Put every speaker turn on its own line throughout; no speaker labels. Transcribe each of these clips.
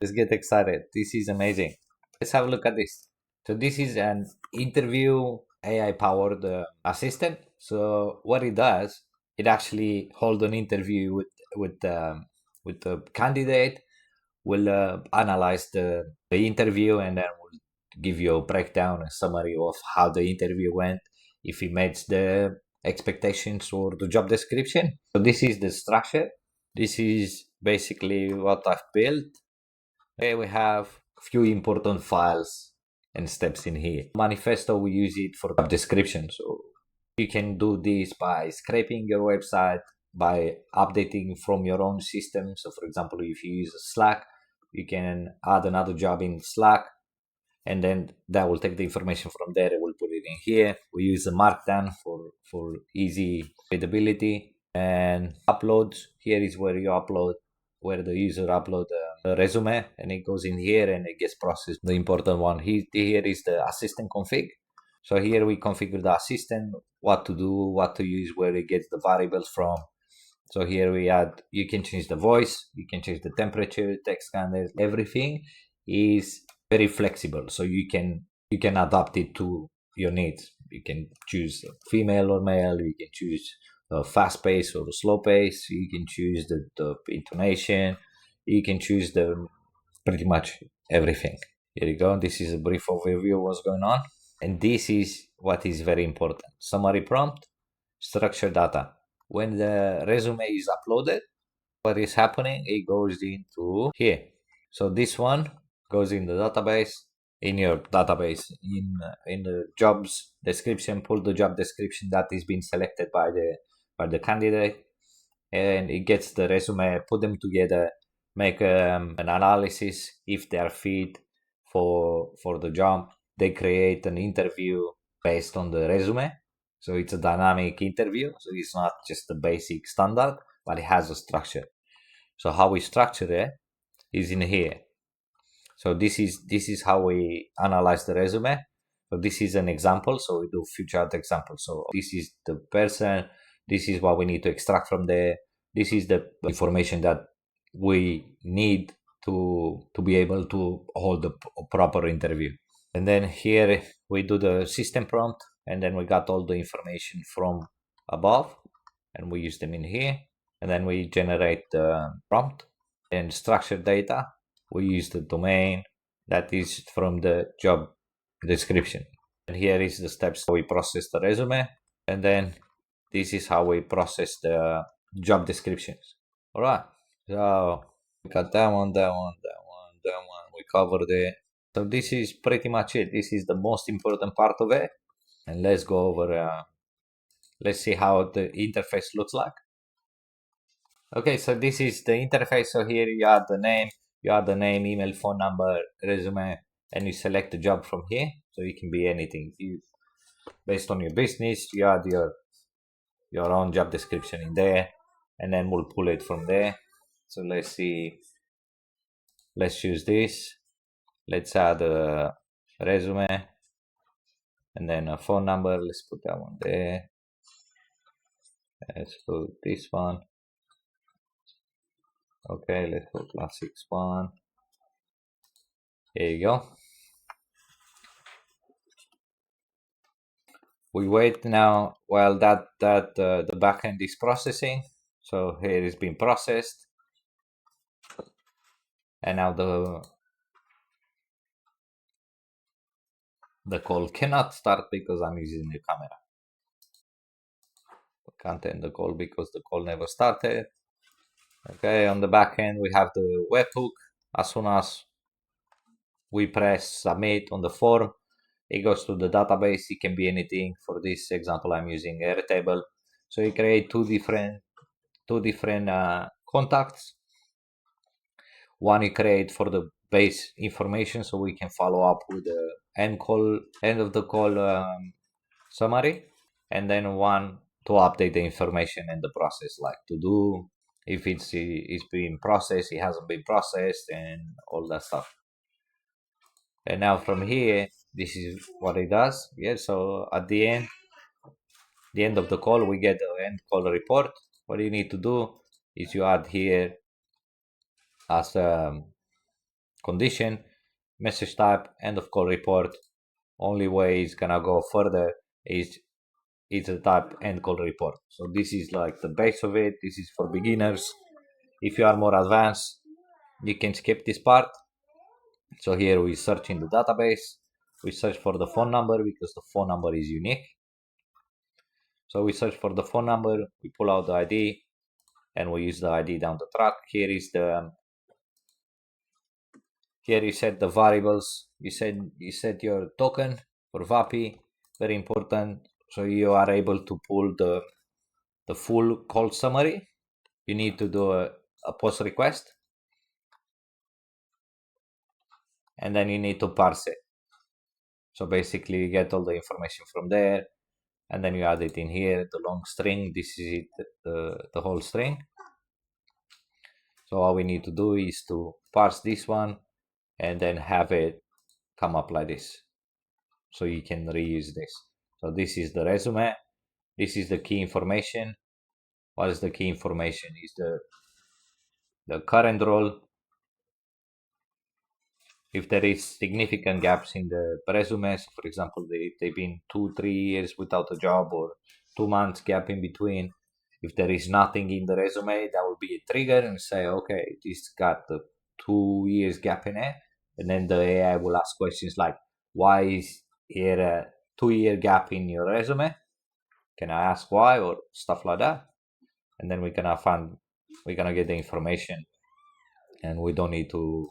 Let's get excited. This is amazing. Let's have a look at this. So this is an interview AI powered assistant. So what it does, it actually hold an interview with the candidate, will analyze the interview, and then will give you a breakdown, a summary of how the interview went, if it meets the expectations or the job description. So this is the structure. This is basically what I've built. Okay, we have a few important files and steps in here. Manifesto, we use it for job description. So you can do this by scraping your website, by updating from your own system. So for example, if you use Slack, you can add another job in Slack, and then that will take the information from there. It will put it in here. We use the Markdown for easy readability. And uploads, here is where you upload, where the user upload a resume, and it goes in here and it gets processed. The important one here is the assistant config. So here we configure the assistant, what to do, what to use, where it gets the variables from. So here we add, you can change the voice, you can change the temperature, text scanners, everything is very flexible. So you can adapt it to your needs. You can choose female or male, you can choose fast pace or slow pace, you can choose the intonation, you can choose the pretty much everything. Here you go. This is a brief overview of what's going on. And this is what is very important. Summary prompt, structured data. When the resume is uploaded, what is happening? It goes into here. So this one goes in the database, in your database, in the jobs description, pull the job description that is being selected by the candidate, and it gets the resume, put them together, make an analysis if they are fit for the job. They create an interview based on the resume. So it's a dynamic interview. So it's not just the basic standard, but it has a structure. So how we structure it is in here. So this is how we analyze the resume. So this is an example. So we do featured example. So this is the person. This is what we need to extract from there. This is the information that we need to be able to hold a proper interview. And then here we do the system prompt, and then we got all the information from above, and we use them in here. And then we generate the prompt and structured data. We use the domain that is from the job description. And here is the steps we process the resume. And then this is how we process the job descriptions. All right. So we got that one. We covered it. So this is pretty much it. This is the most important part of it. And let's go over, let's see how the interface looks like. Okay, so this is the interface. So here you add the name, email, phone number, resume, and you select the job from here. So it can be anything. Based on your business, you add your own job description in there, and then we'll pull it from there. So let's see. Let's choose this. Let's add a resume and then a phone number. Let's put that one there. Let's put this one. Okay, let's put classic one. Here you go. We wait now while the backend is processing. So here it's been processed, and now the call cannot start because I'm using the camera. We can't end the call because the call never started. Okay, on the back end we have the webhook. As soon as we press submit on the form, it goes to the database. It can be anything. For this example, I'm using Airtable. So you create two different contacts. One you create for the base information, so we can follow up with the end of the call summary, and then one to update the information in the process, like to do, if it's being processed, it hasn't been processed, and all that stuff. And now from here, this is what it does. Yeah, so at the end of the call, we get the end call report. What you need to do is you add here as condition, message type, end of call report. Only way it's gonna go further is the type end call report. So this is like the base of it. This is for beginners. If you are more advanced, you can skip this part. So here we search in the database. We search for the phone number because the phone number is unique. So we search for the phone number, we pull out the ID, and we use the ID down the track. Here you set the variables. You set your token for VAPI, very important. So you are able to pull the full call summary. You need to do a post request, and then you need to parse it. So basically you get all the information from there, and then you add it in here, the long string. This is it, the whole string. So all we need to do is to parse this one and then have it come up like this. So you can reuse this. So this is the resume. This is the key information. What is the key information? Is the current role. If there is significant gaps in the resumes, for example, they've been 2-3 years without a job or 2 months gap in between. If there is nothing in the resume, that will be a trigger and say, okay, this got the 2 years gap in it. And then the AI will ask questions like, why is here a 2-year gap in your resume? Can I ask why, or stuff like that? And then we're gonna get the information, and we don't need to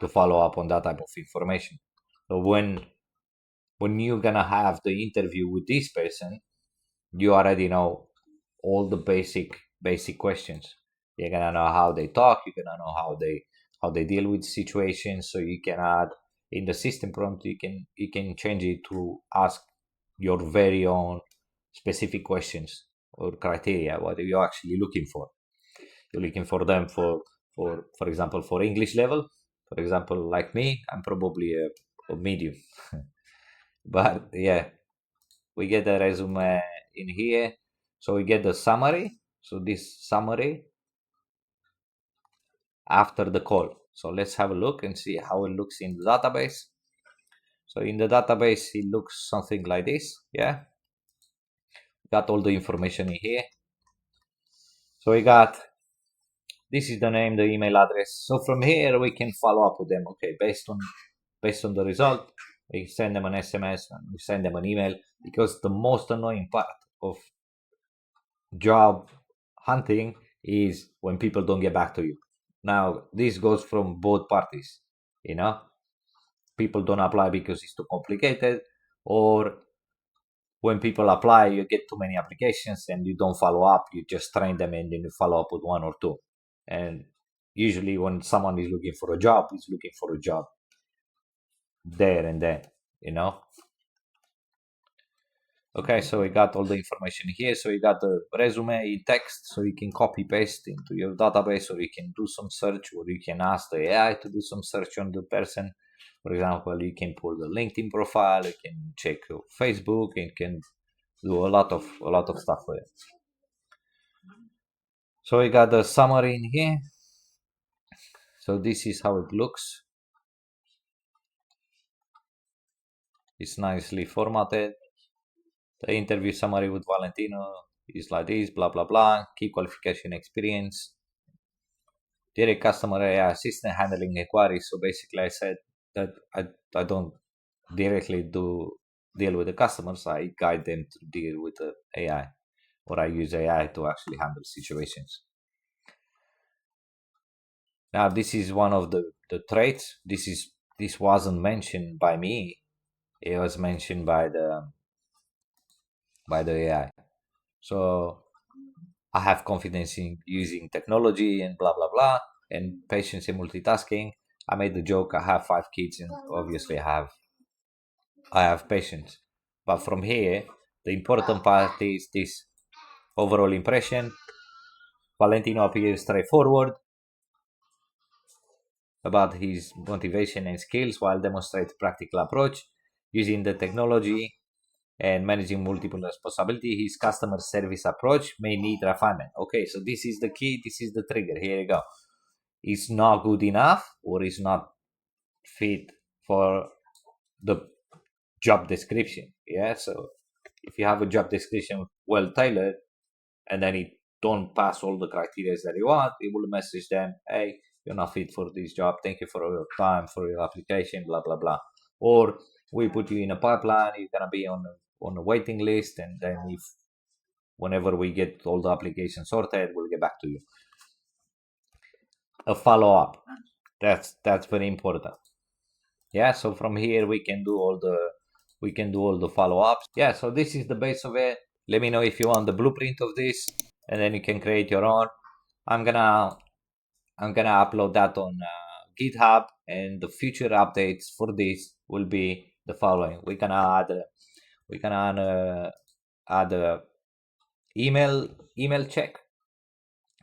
follow up on that type of information. So when you're gonna have the interview with this person, you already know all the basic questions. You're gonna know how they talk. You're gonna know how they deal with situations. So you can add in the system prompt. You can change it to ask your very own specific questions or criteria. What are you actually looking for? You're looking for them for example, for English level. For example, like me, I'm probably a medium. But yeah, we get the resume in here. So we get the summary. So this summary after the call. So let's have a look and see how it looks in the database. So in the database, it looks something like this. Yeah, got all the information in here. So we got, this is the name, the email address. So from here we can follow up with them. Okay, based on the result, we send them an SMS and we send them an email, because the most annoying part of job hunting is when people don't get back to you. Now, this goes from both parties, you know. People don't apply because it's too complicated, or when people apply, you get too many applications and you don't follow up. You just train them and then you follow up with one or two. And usually when someone is looking for a job, he's looking for a job there and then, you know. Okay, so we got all the information here. So you got the resume in text, so you can copy paste into your database, or you can do some search, or you can ask the AI to do some search on the person. For example, you can pull the LinkedIn profile, you can check your Facebook, and you can do a lot of stuff with it. So we got the summary in here. So this is how it looks. It's nicely formatted. The interview summary with Valentino is like this, blah, blah, blah. Key qualification experience. Direct customer AI assistant handling inquiries. So basically I said that I don't directly deal with the customers. I guide them to deal with the AI, or I use AI to actually handle situations. Now this is one of the traits. This wasn't mentioned by me. It was mentioned by the AI. So I have confidence in using technology and blah blah blah, and patience in multitasking. I made the joke. I have 5 kids, and obviously I have patience. But from here, the important part is this overall impression. Valentino appears straightforward about his motivation and skills, while demonstrates practical approach using the technology and managing multiple responsibility. His customer service approach may need refinement. Okay, so this is the key. This is the trigger. Here you go. is not good enough or is not fit for the job description. Yeah, so if you have a job description well tailored and then it don't pass all the criteria that you want, it will message them, hey, you're not fit for this job, thank you for your time, for your application, blah blah blah. Or we put you in a pipeline, you're gonna be on a waiting list, and then if whenever we get all the applications sorted, we'll get back to you. A follow-up, that's very important. Yeah, so from here we can do all the follow-ups. Yeah, so this is the base of it. Let me know if you want the blueprint of this, and then you can create your own. I'm gonna upload that on GitHub, and the future updates for this will be the following. We can add a email check.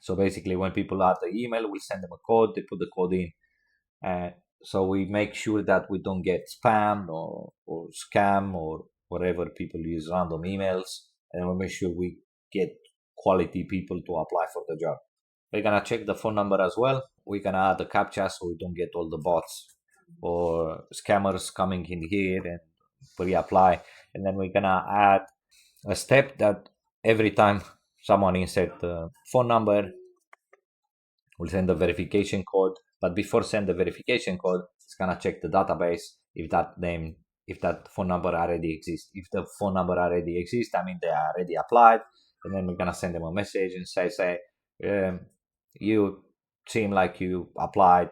So basically, when people add the email, we send them a code. They put the code in, and so we make sure that we don't get spam or scam or whatever. People use random emails, and we make sure we get quality people to apply for the job. We're gonna check the phone number as well. We're gonna add the captcha so we don't get all the bots or scammers coming in here and reapply. And then we're gonna add a step that every time someone insert the phone number, we'll send the verification code. But before send the verification code, it's gonna check the database if that phone number already exists. If the phone number already exists, I mean they are already applied, and then we're gonna send them a message and say, you seem like you applied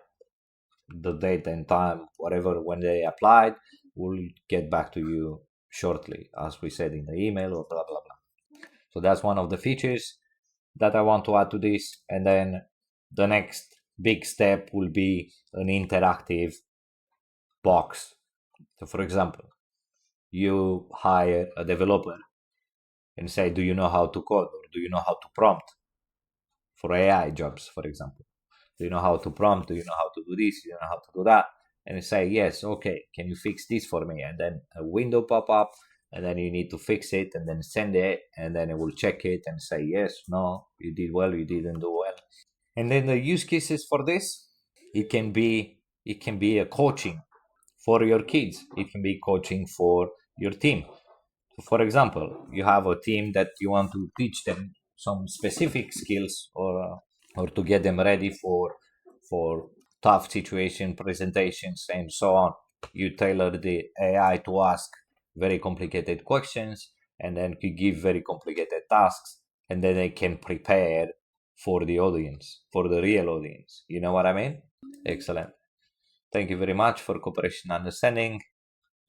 the date and time, whatever, when they applied. We'll get back to you shortly, as we said in the email, or blah blah blah. So that's one of the features that I want to add to this. And then the next big step will be an interactive box. So for example, you hire a developer and say, do you know how to code, or do you know how to prompt for AI jobs, for example? Do you know how to prompt? Do you know how to do this? Do you know how to do that? And you say, yes, okay, can you fix this for me? And then a window pop up, and then you need to fix it, and then send it, and then it will check it and say, yes, no, you did well, you didn't do well. And then the use cases for this, it can be a coaching for your kids. It can be coaching for your team. So for example, you have a team that you want to teach them some specific skills, or to get them ready for tough situation presentations and so on. You tailor the AI to ask very complicated questions, and then you give very complicated tasks, and then they can prepare for the audience, for the real audience. You know what I mean? Excellent. Thank you very much for cooperation and understanding,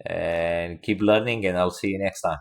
and keep learning, and I'll see you next time.